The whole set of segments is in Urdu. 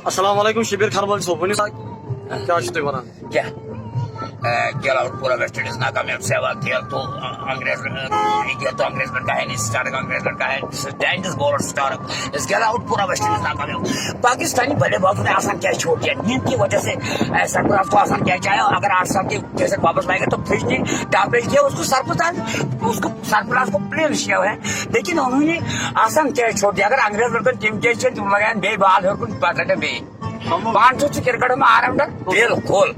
السلام علیکم شبیر خان وال صوب ونی کیا چھو تُہۍ ونان کیا کیلا پورا ویسٹ انڈیز ناکامیاب سہواگ کیا تو انگریز گڑھ کا ہے نہیں اسٹارٹ انگریز گڑھ کا ہے ڈینجرس بالر اسٹارٹ اس کے علاوہ پورا ویسٹ انڈیز ناکامیاب پاکستانی بلے بازوں نے آسان کیچ چھوڑ دیا نیند کی وجہ سے سرفراز کو آسان کیچ آیا اگر 8 سال کے جیسے واپس لائے گا تو فریج نے ٹاپریج کیا اس کو سرفراز کو پلین کیا ہے لیکن انہوں نے آسان کیچ چھوڑ دیا اگر انگریز گڑھ ٹیم کیچ تم لگائیں بے بال ہر پٹے بے 500 کرکٹ میں آرام بالکل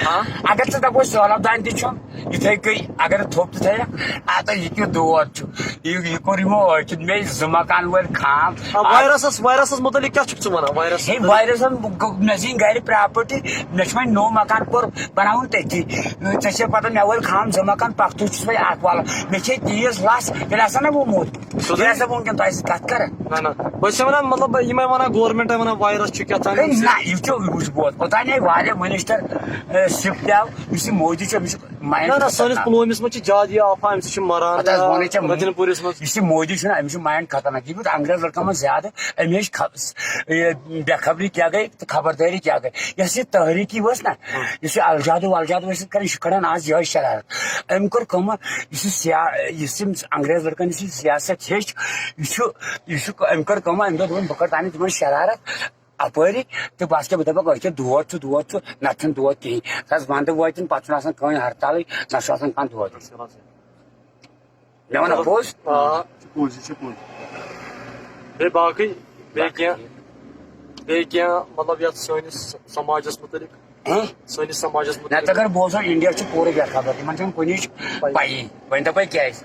اگر ژٕ دپو سہلاب دان تہِ چھُم یِتھے کٔنۍ اگر تھوٚپ تہِ تھایکھ یہ کیُتھ دود چھُ یہِ کوٚر یِمو ٲکھِتھ مےٚ 2 مکان وٲلۍ خام وائرسس متعلق کیا چھُکھ ژٕ ونان وائرس ہے وائرسن مےٚ زیٖنۍ گرِ پراپرٹی مےٚ چھُ وۄنۍ نوٚو مکان کوٚر بناوُن تٔتی ژےٚ چھے پتہ مےٚ وٲلۍ خام 2 مکان پختو چھُس وۄنۍ اکھ والان مےٚ چھے تیٖژ لژھ ییٚلہِ ہسا نہ ووٚنمُت ییٚلہِ ہسا ووٚنکٮ۪ن تۄہہِ سۭتۍ کتھ کران بہٕ چھُس ونان مطلب یِمے ونان گورمنٹ ونان وائرس چھُ کیٛاہ تام نہ یہِ چھُ وٕچھ بوز اوٚتانۍ آیہِ واریاہ منسٹر شفٹ آو یُس یہِ مودی چھُ أمِس چھُ مایِنڈ سٲنِس پُلوٲمِس منٛز چھِ زیادٕ یہِ افواہ امہِ سۭتۍ چھُ مران رتن پوٗرِس منٛز یُس یہِ مودی چھُنہ أمِس چھُ مایِنڈ خطرناک یہِ گوٚو انگریز لڑکن منٛز زیادٕ أمۍ ہیٚچھ بے خبری کیٛاہ گٔے تہٕ خبردٲری کیٛاہ گٔے یۄس یہِ تحریٖکی ؤژھ نہ یُس یہِ الجادو ؤسِتھ کران یہِ چھُ کڑان آز یِہوے شرارت أمۍ کوٚر کٲم یُس یِم انگریز لڑکن یُس یہِ سیاست ہیٚچھ یہِ چھُ أمۍ کٔر کٲم أمۍ دوٚپ بہٕ کر تانۍ تِمن شرارت اپٲری تو بس کیا دپک أکہِ دود چھُ نتہٕ چھُنہٕ دود کِہیٖنۍ کیٛازِ ونٛدٕ وٲتِنۍ پتہٕ چھُنہٕ آسان کٕہٕنۍ ہرتالٕے نہ چھُ آسان کانٛہہ دود مےٚ وَنا پوٚز بیٚیہِ باقٕے بیٚیہِ کینٛہہ مطلب یتھ سٲنِس سماجس متعلق سٲنِس سماجس نتہٕ متعلق اگر بوزو انڈیا چھُ پوٗرٕ بے خبر یِمن چھنہٕ کُنِچ پیی وۄنۍ دپے کیٛازِ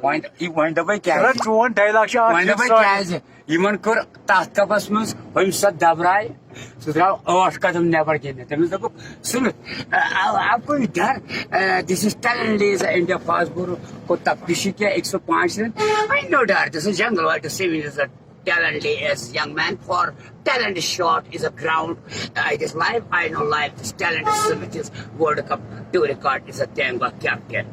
وۄنۍ دپے کیٛازِ چون ڈایلاگ چھُ وۄنۍ دپے کیٛازِ یِمن کوٚر تتھ کپس منٛز ہُمہِ سۄ دبراے سُہ درٛاو 8 قدم نٮ۪بر گِنٛدِتھ تٔمِس دوٚپُکھ سُنِتھ آپ کو ڈر this is talent is India fast bowler کو تفتیشی کیا 105 رن آئی نو ڈر this is jungle what to see is talent is young man for talent is short is a ground it is life I know life this talent is which is world cup 2 record is a tenga captain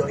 2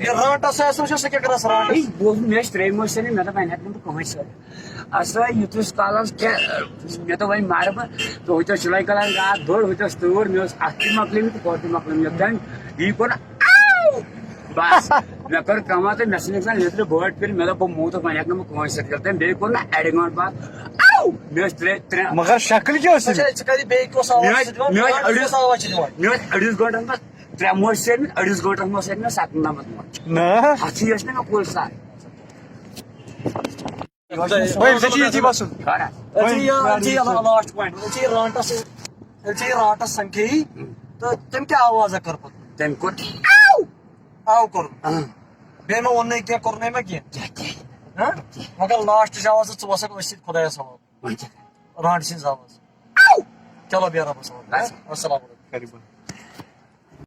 رانٹس سا کیٛاہ کران رانٹس بوز مےٚ ٲسۍ 3 مٲنۍ سٲنۍ مےٚ دوٚپ وۄنۍ ہٮ۪کہٕ نہٕ بہٕ کٕہٕنۍ سۭتۍ اَسا یُتُس کالس کیٛاہ مےٚ دوٚپ وۄنۍ مارٕ بہٕ تہٕ ہُتہِ اوس سِلٲے کلر راتھ بٔڑ ہُتہِ اوس تۭر مےٚ اوس اتھ تہِ مۄکلٲمٕتۍ تہٕ ہورٕ تہِ مۄکلٲمٕتۍ یوٚتانۍ یی کوٚر بس مےٚ کٔر کٲما تہٕ مےٚ ژھٕنۍ گژھان لیٚدرِ بٲٹۍ کٔرِتھ مےٚ دوٚپ بہٕ موٗدُس وۄنۍ ہٮ۪کہٕ نہٕ بہٕ کٕہٕنۍ سۭتۍ کٔرِتھ تٔمۍ بیٚیہِ کوٚر نہ اَڑِ گٲنٛٹہٕ بعد مےٚ ٲسۍ ترٛےٚ مگر شکل کیٛاہ ٲس مےٚ ٲسۍ 2.5 گٲنٛٹن منٛز 3 موچہِ سیرمٕتۍ 2.5 گٲنٛٹن منٛز سیرِ مےٚ 97 موچہِ ہتھٕے ٲسۍ نہٕ مےٚ کُلۍ سارے لاسٹ پوینٹ رانٹس سمکھے تو تٔمۍ کیٛاہ آوازا کٔر پتہٕ تٔمۍ کوٚر آو کوٚرُن بیٚیہِ مہ ووٚننَے کینٛہہ کوٚرنَے مہ کینٛہہ مگر لاسٹٕچ آواز ژٕ وسکھ أسۍ سۭتۍ خۄدایس حوالہٕ رانٹہٕ سٕنٛز آواز چلو بیٚہہ رۄبس حوالہٕ السلام علیکم